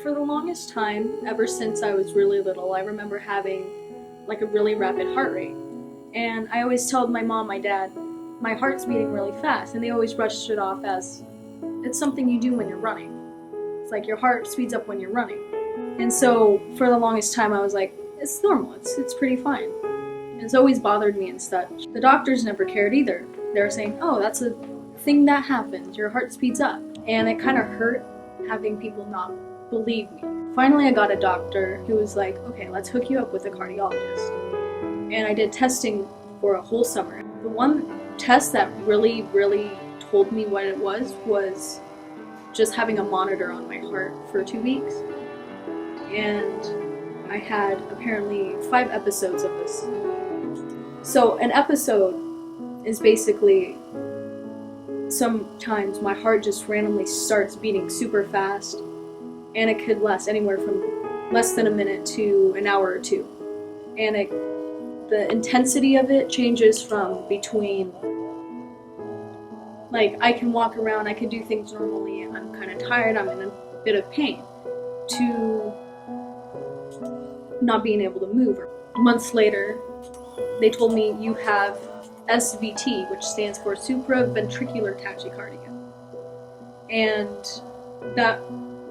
for the longest time, ever since I was really little, I remember having like a really rapid heart rate. And I always told my mom, my dad, my heart's beating really fast, and they always brushed it off as it's something you do when you're running. It's like your heart speeds up when you're running. And so for the longest time I was like, it's normal, it's pretty fine. And it's always bothered me and such. The doctors never cared either. They were saying, oh, that's a thing that happens, your heart speeds up. And it kind of hurt having people not believe me. Finally I got a doctor who was like, okay, let's hook you up with a cardiologist. And I did testing for a whole summer. The one test that really told me what it was just having a monitor on my heart for 2 weeks. And I had apparently 5 episodes of this. So an episode is basically sometimes my heart just randomly starts beating super fast, and it could last anywhere from less than a minute to an hour or two. And the intensity of it changes from between, like, I can walk around, I can do things normally, I'm kind of tired, I'm in a bit of pain, to not being able to move. Months later, they told me you have SVT, which stands for supraventricular tachycardia. And that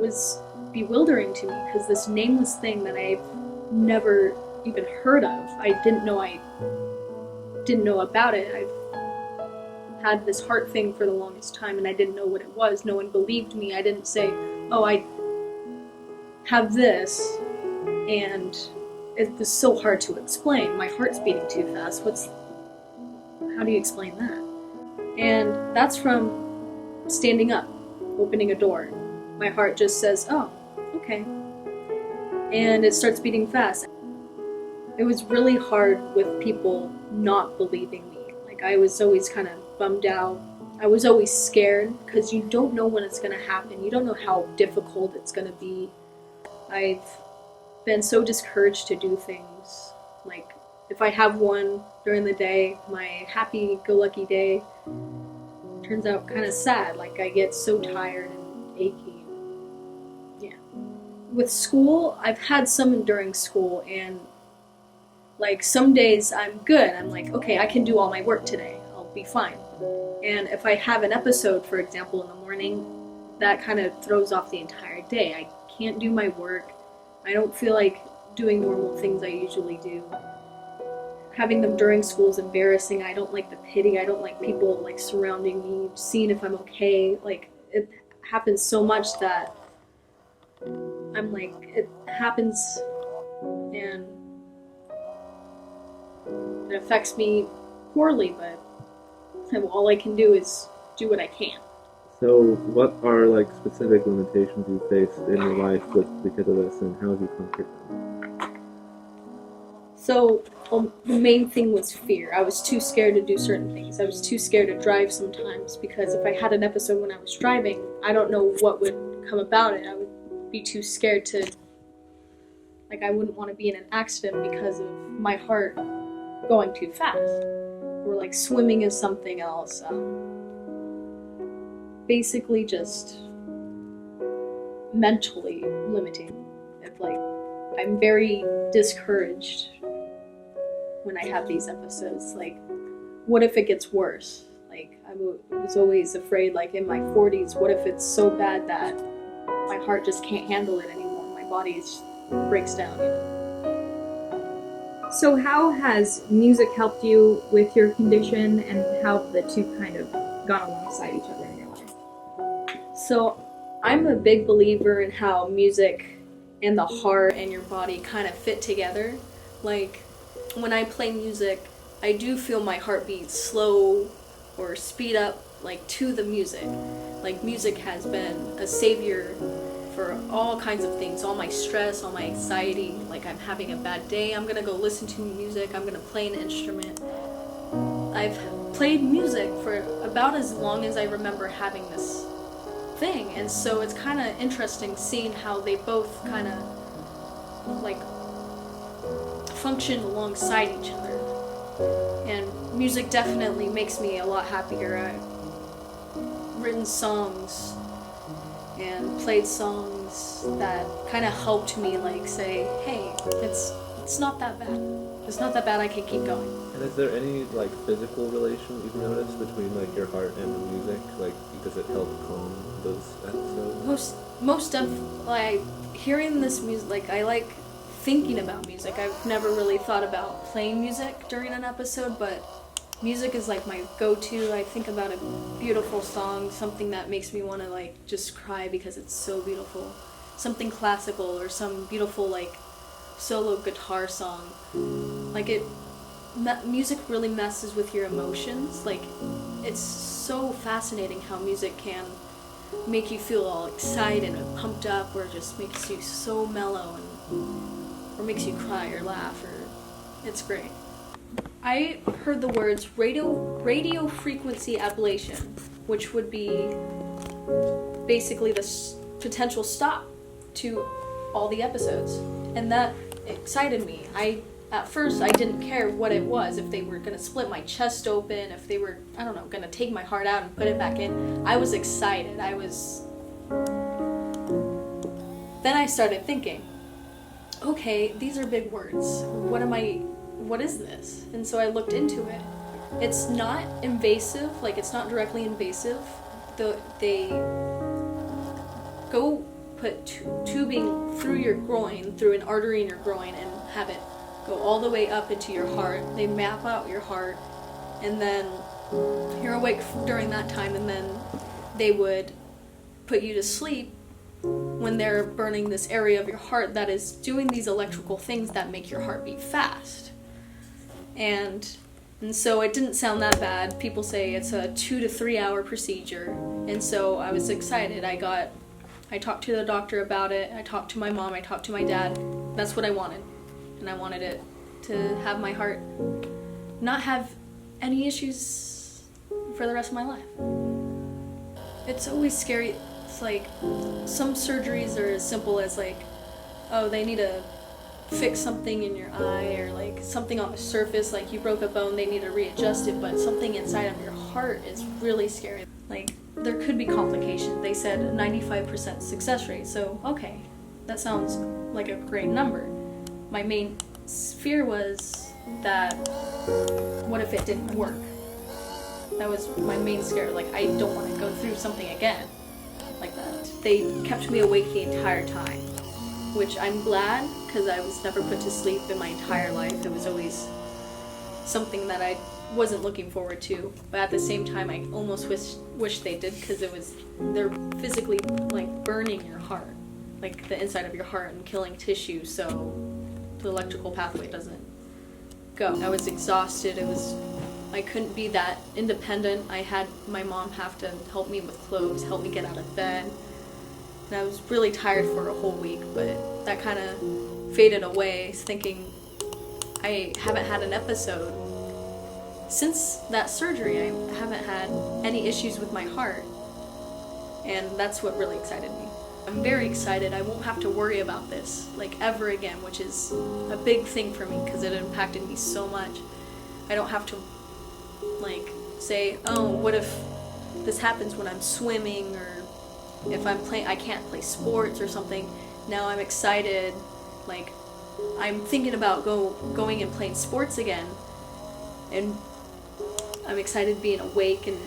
was bewildering to me because this nameless thing that I've never even heard of, I didn't know about it. I've had this heart thing for the longest time and I didn't know what it was. No one believed me. I didn't say, oh, I have this, and it was so hard to explain. My heart's beating too fast. How do you explain that? And that's from standing up, opening a door. My heart just says, oh, okay. And it starts beating fast. It was really hard with people not believing me. Like, I was always kind of bummed out. I was always scared because you don't know when it's going to happen. You don't know how difficult it's going to be. I've been so discouraged to do things. Like, if I have one during the day, my happy-go-lucky day turns out kind of sad. Like, I get so tired and achy. Yeah. With school, I've had some during school, and like some days I'm good. I'm like, okay, I can do all my work today. I'll be fine. And if I have an episode, for example, in the morning, that kind of throws off the entire day. I can't do my work. I don't feel like doing normal things I usually do. Having them during school is embarrassing. I don't like the pity. I don't like people like surrounding me, seeing if I'm okay. Like, it happens so much that I'm like, it happens and it affects me poorly, but all I can do is do what I can. So what are like specific limitations you faced in your life because of this, and how have you conquered them? So the main thing was fear. I was too scared to do certain things. I was too scared to drive sometimes because if I had an episode when I was driving, I don't know what would come about it. I would be too scared to, like, I wouldn't want to be in an accident because of my heart going too fast. Or like swimming is something else. Basically just mentally limiting. If like, I'm very discouraged when I have these episodes. Like, what if it gets worse? Like, I was always afraid, like in my 40s, what if it's so bad that my heart just can't handle it anymore? My body just breaks down, you know? So how has music helped you with your condition, and how have the two kind of gone alongside each other in your life? So I'm a big believer in how music and the heart and your body kind of fit together. Like, when I play music, I do feel my heartbeat slow or speed up, like, to the music. Like, music has been a savior for all kinds of things, all my stress, all my anxiety. Like, I'm having a bad day, I'm gonna go listen to music, I'm gonna play an instrument. I've played music for about as long as I remember having this thing, and so it's kind of interesting seeing how they both kind of like function alongside each other. And music definitely makes me a lot happier. I've written songs and played songs that kind of helped me like say, hey, it's not that bad. It's not that bad, I can keep going. And is there any like physical relation you've noticed between like your heart and the music? Like, does it help calm those episodes? Most of like hearing this music, like I like thinking about music. I've never really thought about playing music during an episode, but music is like my go-to. I think about a beautiful song, something that makes me want to like just cry because it's so beautiful. Something classical or some beautiful like solo guitar song. Like music really messes with your emotions. Like it's so fascinating how music can make you feel all excited and pumped up, or just makes you so mellow, or makes you cry or laugh, or it's great. I heard the words radio frequency ablation, which would be basically the potential stop to all the episodes, and that excited me. At first I didn't care what it was, if they were gonna split my chest open, if they were, I don't know, gonna take my heart out and put it back in. I was excited. Then I started thinking, okay, these are big words. What is this? And so I looked into it. It's not invasive, like it's not directly invasive. They go put tubing through your groin, through an artery in your groin, and have it go all the way up into your heart. They map out your heart, and then you're awake during that time, and then they would put you to sleep when they're burning this area of your heart that is doing these electrical things that make your heart beat fast. And so it didn't sound that bad. People say it's a 2 to 3 hour procedure, and so I was excited. I talked to the doctor about it, I talked to my mom, I talked to my dad. That's what I wanted. And I wanted it to have my heart not have any issues for the rest of my life. It's always scary. It's like some surgeries are as simple as like, oh, they need to fix something in your eye, or like something on the surface, like you broke a bone, they need to readjust it, but something inside of your heart is really scary. Like there could be complications. They said 95% success rate, so okay, that sounds like a great number. My main fear was that, what if it didn't work? That was my main scare. Like, I don't want to go through something again like that. They kept me awake the entire time, which I'm glad, because I was never put to sleep in my entire life. It was always something that I wasn't looking forward to, but at the same time I almost wish they did, because they're physically like burning your heart, like the inside of your heart, and killing tissue, so the electrical pathway doesn't go. I was exhausted. I couldn't be that independent. I had my mom have to help me with clothes, help me get out of bed, and I was really tired for a whole week, but that kind of faded away, thinking I haven't had an episode since that surgery. I haven't had any issues with my heart, and that's what really excited me. I'm very excited. I won't have to worry about this like ever again, which is a big thing for me because it impacted me so much. I don't have to like say, oh, what if this happens when I'm swimming, or if I can't play sports or something. Now I'm excited. Like I'm thinking about going and playing sports again, and I'm excited being awake and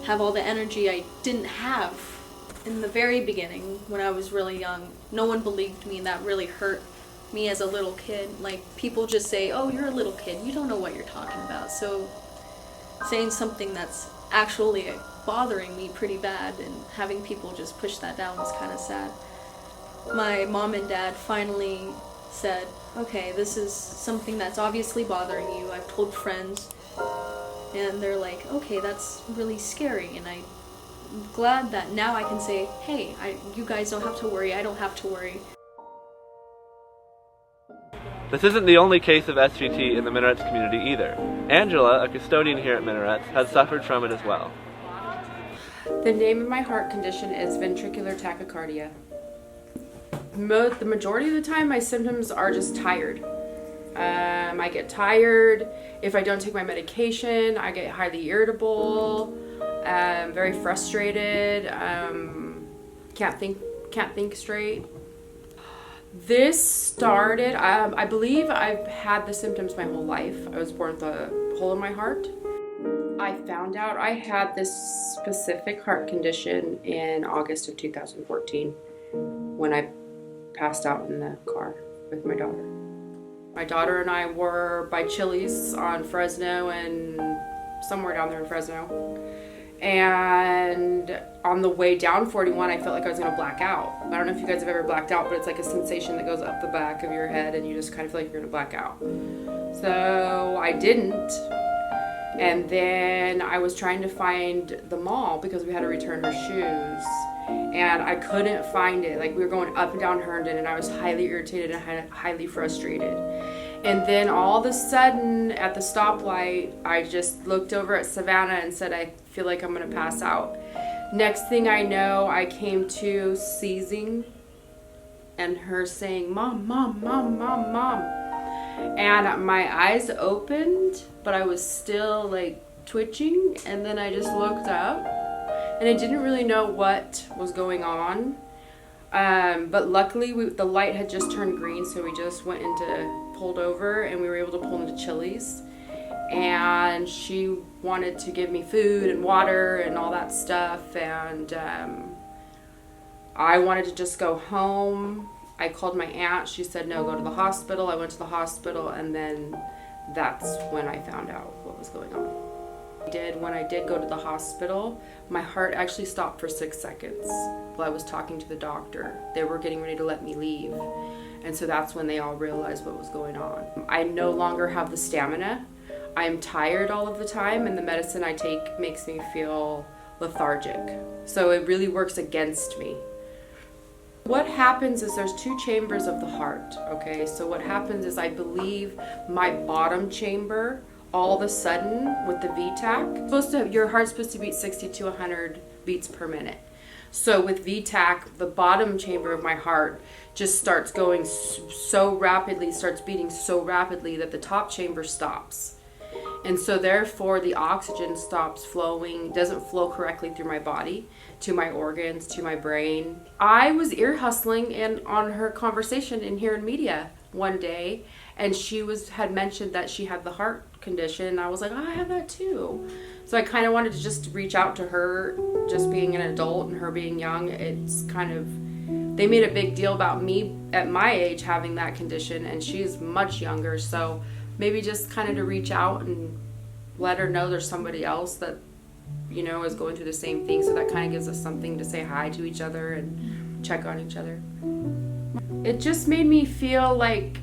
have all the energy I didn't have in the very beginning when I was really young. No one believed me, and that really hurt me as a little kid. Like people just say, oh, you're a little kid, you don't know what you're talking about. So saying something that's actually bothering me pretty bad and having people just push that down was kind of sad. My mom and dad finally said, okay, this is something that's obviously bothering you. I've told friends, and they're like, okay, that's really scary. And I'm glad that now I can say, hey, you guys don't have to worry, I don't have to worry. This isn't the only case of SVT in the Minarets community either. Angela, a custodian here at Minarets, has suffered from it as well. The name of my heart condition is ventricular tachycardia. The majority of the time my symptoms are just tired. I get tired. If I don't take my medication, I get highly irritable, very frustrated. can't think straight. This started, I believe I've had the symptoms my whole life. I was born with a hole in my heart. I found out I had this specific heart condition in August of 2014 when I passed out in the car with my daughter. My daughter and I were by Chili's on Fresno and somewhere down there in Fresno. And on the way down 41, I felt like I was gonna black out. I don't know if you guys have ever blacked out, but it's like a sensation that goes up the back of your head and you just kind of feel like you're gonna black out. So I didn't. And then I was trying to find the mall because we had to return her shoes. And I couldn't find it. Like, we were going up and down Herndon and I was highly irritated and highly frustrated. And then all of a sudden at the stoplight, I just looked over at Savannah and said, I feel like I'm gonna pass out. Next thing I know, I came to seizing and her saying, Mom, Mom, Mom, Mom, Mom. And my eyes opened, but I was still like twitching. And then I just looked up and I didn't really know what was going on. But luckily the light had just turned green, so we just pulled over and we were able to pull into Chili's. And she wanted to give me food and water and all that stuff. And I wanted to just go home. I called my aunt. She said, no, go to the hospital. I went to the hospital, and then that's when I found out what was going on. When I did go to the hospital, my heart actually stopped for 6 seconds while I was talking to the doctor. They were getting ready to let me leave. And so that's when they all realized what was going on. I no longer have the stamina. I'm tired all of the time, and the medicine I take makes me feel lethargic. So it really works against me. What happens is there's 2 chambers of the heart, okay? So what happens is I believe my bottom chamber, all of a sudden with the VTAC, your heart's supposed to beat 60 to 100 beats per minute. So with VTAC, the bottom chamber of my heart just starts going so rapidly, starts beating so rapidly that the top chamber stops. And so therefore the oxygen stops flowing, doesn't flow correctly through my body, to my organs, to my brain. I was ear hustling on her conversation in here in media one day, and she had mentioned that she had the heart condition, and I was like, oh, I have that too. So I kind of wanted to just reach out to her, just being an adult and her being young. It's kind of, they made a big deal about me at my age having that condition, and she's much younger, so maybe just kind of to reach out and let her know there's somebody else that, you know, is going through the same thing. So that kind of gives us something to say hi to each other and check on each other. It just made me feel like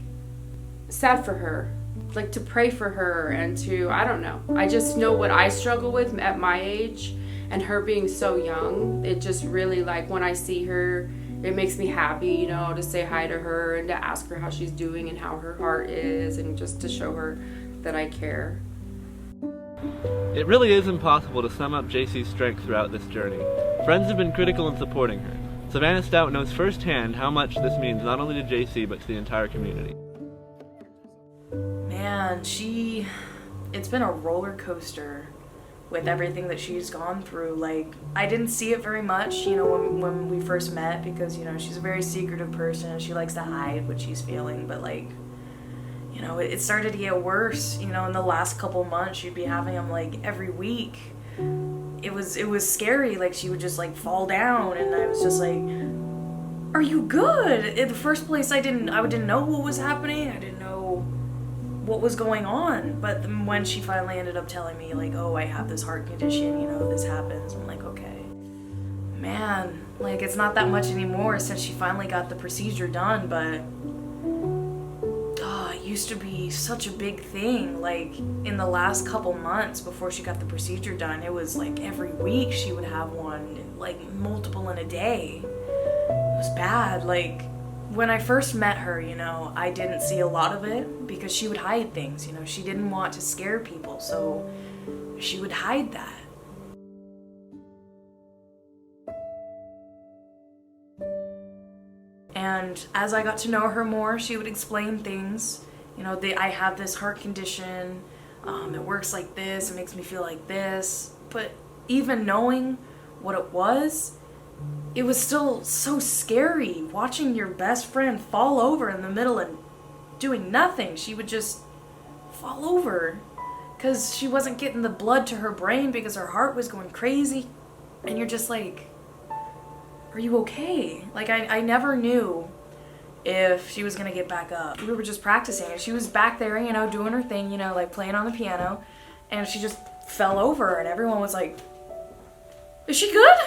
sad for her, like to pray for her and to, I don't know. I just know what I struggle with at my age, and her being so young, it just really, like, when I see her, it makes me happy, you know, to say hi to her and to ask her how she's doing and how her heart is, and just to show her that I care. It really is impossible to sum up JC's strength throughout this journey. Friends have been critical in supporting her. Savannah Stout knows firsthand how much this means not only to JC, but to the entire community. Man, it's been a roller coaster with everything that she's gone through. Like, I didn't see it very much, you know, when we first met, because, you know, she's a very secretive person and she likes to hide what she's feeling, but, like, you know, it started to get worse. You know, in the last couple months, she'd be having them, like, every week. It was scary. Like, she would just, like, fall down, and I was just like, are you good? In the first place, I didn't know what was happening. I didn't know what was going on. But when she finally ended up telling me, like, oh, I have this heart condition, you know, this happens, I'm like, okay. Man, like, it's not that much anymore since she finally got the procedure done, but it used to be such a big thing. Like, in the last couple months before she got the procedure done, it was like every week she would have one, like multiple in a day. It was bad. Like, when I first met her, you know, I didn't see a lot of it because she would hide things, you know. She didn't want to scare people, so she would hide that. And as I got to know her more, she would explain things. You know, I have this heart condition, it works like this, it makes me feel like this. But even knowing what it was, it was still so scary watching your best friend fall over in the middle and doing nothing. She would just fall over because she wasn't getting the blood to her brain because her heart was going crazy. And you're just like, are you okay? Like, I never knew if she was gonna get back up. We were just practicing, and she was back there, you know, doing her thing, you know, like playing on the piano, and she just fell over, and everyone was like, is she good?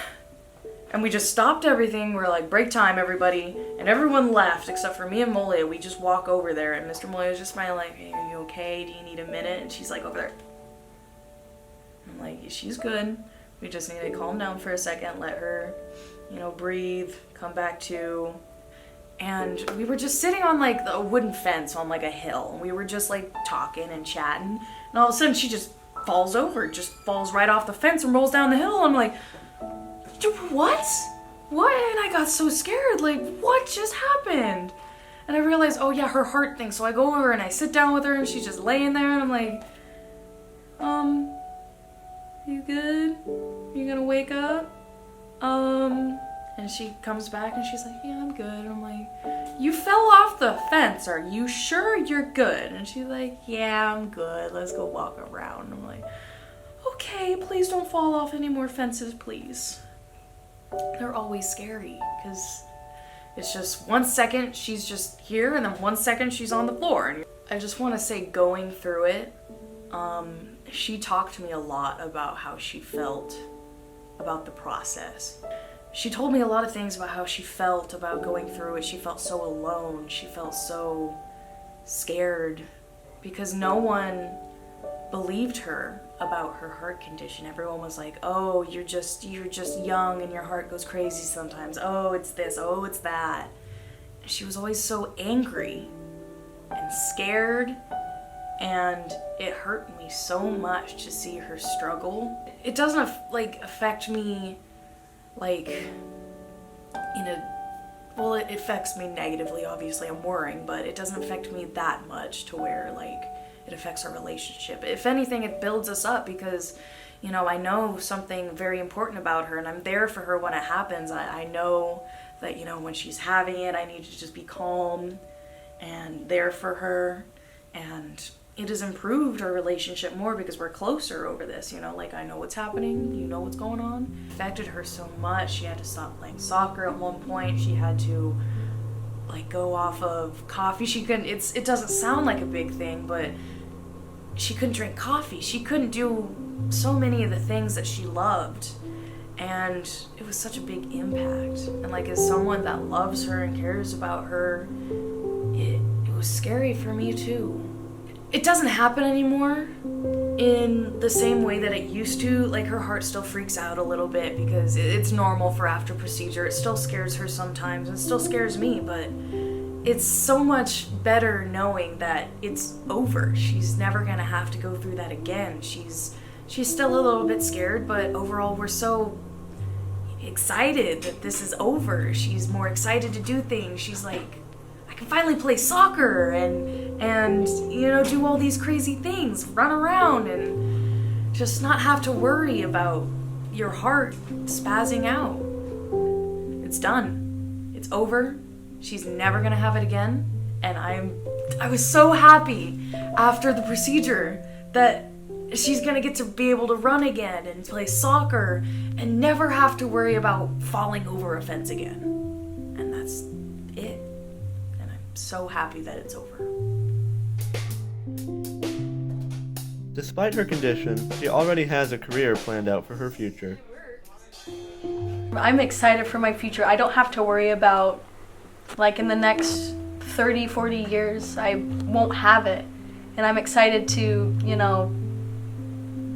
And we just stopped everything. We're like, break time, everybody. And everyone left except for me and Molia. We just walk over there, and Mr. Molia was just smiling like, hey, are you okay? Do you need a minute? And she's like, over there. I'm like, she's good. We just need to calm down for a second, let her, you know, breathe, come back to. And we were just sitting on like a wooden fence on like a hill. And we were just like talking and chatting. And all of a sudden she just falls over, just falls right off the fence and rolls down the hill. I'm like, what? What? And I got so scared, like, what just happened? And I realized, oh yeah, her heart thing. So I go over and I sit down with her and she's just laying there and I'm like, you good? You gonna wake up? And she comes back and she's like, yeah, I'm good. And I'm like, you fell off the fence. Are you sure you're good? And she's like, yeah, I'm good. Let's go walk around. And I'm like, okay, please don't fall off any more fences, please. They're always scary because it's just 1 second she's just here and then 1 second she's on the floor. And I just want to say, going through it, she talked to me a lot about how she felt about the process. She told me a lot of things about how she felt about going through it. She felt so alone. She felt so scared because no one believed her about her heart condition. Everyone was like, oh, you're just young and your heart goes crazy sometimes. Oh, it's this. Oh, it's that. And she was always so angry and scared, and it hurt me so much to see her struggle. It doesn't affect me like in a, well, it affects me negatively, obviously. I'm worrying, but it doesn't affect me that much to where like it affects our relationship. If anything, it builds us up because, you know, I know something very important about her and I'm there for her when it happens. I know that, you know, when she's having it, I need to just be calm and there for her. And it has improved our relationship more because we're closer over this, you know, like I know what's happening, you know what's going on. It affected her so much. She had to stop playing soccer at one point. She had to like go off of coffee. She couldn't, it doesn't sound like a big thing, but she couldn't drink coffee. She couldn't do so many of the things that she loved. And it was such a big impact. And like as someone that loves her and cares about her, it was scary for me too. It doesn't happen anymore in the same way that it used to. Like her heart still freaks out a little bit because it's normal for after procedure. It still scares her sometimes and it still scares me, but it's so much better knowing that it's over. She's never gonna have to go through that again. She's still a little bit scared, but overall we're so excited that this is over. She's more excited to do things. She's like, I can finally play soccer and you know, do all these crazy things, run around and just not have to worry about your heart spazzing out. It's done. It's over. She's never gonna have it again. And I was so happy after the procedure that she's gonna get to be able to run again and play soccer and never have to worry about falling over a fence again. And that's it. And I'm so happy that it's over. Despite her condition, she already has a career planned out for her future. I'm excited for my future. I don't have to worry about, like, in the next 30, 40 years, I won't have it. And I'm excited to, you know,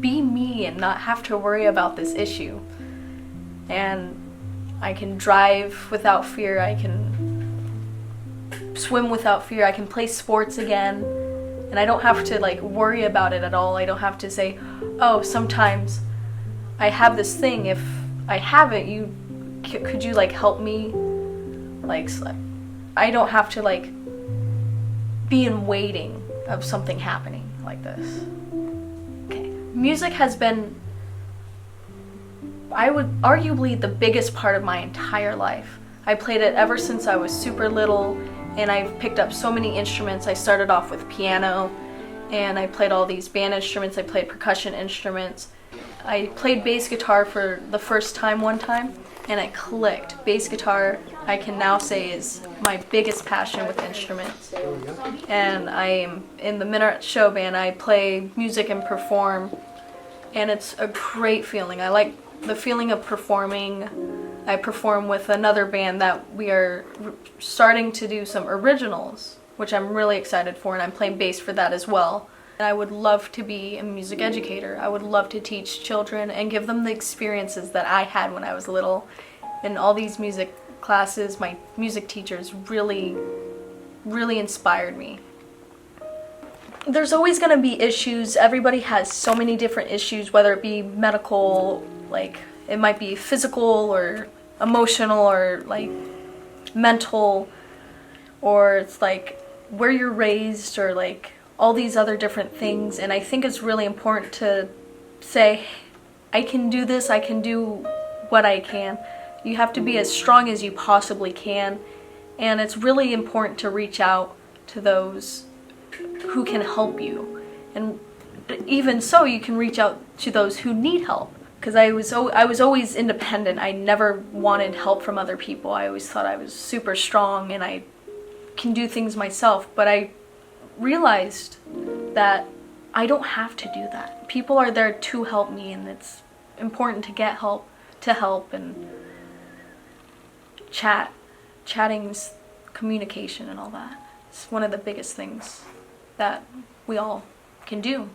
be me and not have to worry about this issue. And I can drive without fear. I can swim without fear. I can play sports again. And I don't have to, like, worry about it at all. I don't have to say, oh, sometimes I have this thing. If I have it, could you, like, help me? Like, I don't have to, like, be in waiting of something happening like this. Okay. Music has been I would arguably the biggest part of my entire life. I played it ever since I was super little, and I've picked up so many instruments. I started off with piano, and I played all these band instruments. I played percussion instruments. I played bass guitar for the first time one time, and it clicked. Bass guitar, I can now say, is my biggest passion with instruments. And I am in the Minarets show band. I play music and perform, and it's a great feeling. I like the feeling of performing. I perform with another band that we are starting to do some originals, which I'm really excited for, and I'm playing bass for that as well. And I would love to be a music educator. I would love to teach children and give them the experiences that I had when I was little. In all these music classes, my music teachers really, really inspired me. There's always going to be issues. Everybody has so many different issues, whether it be medical, like it might be physical or emotional or like mental, or it's like where you're raised or like all these other different things. And I think it's really important to say, I can do this, I can do what I can. You have to be as strong as you possibly can, and it's really important to reach out to those who can help you. And even so, you can reach out to those who need help. Because I was always independent. I never wanted help from other people. I always thought I was super strong and I can do things myself. But I realized that I don't have to do that. People are there to help me, and it's important to get help, and chatting's communication and all that. It's one of the biggest things that we all can do.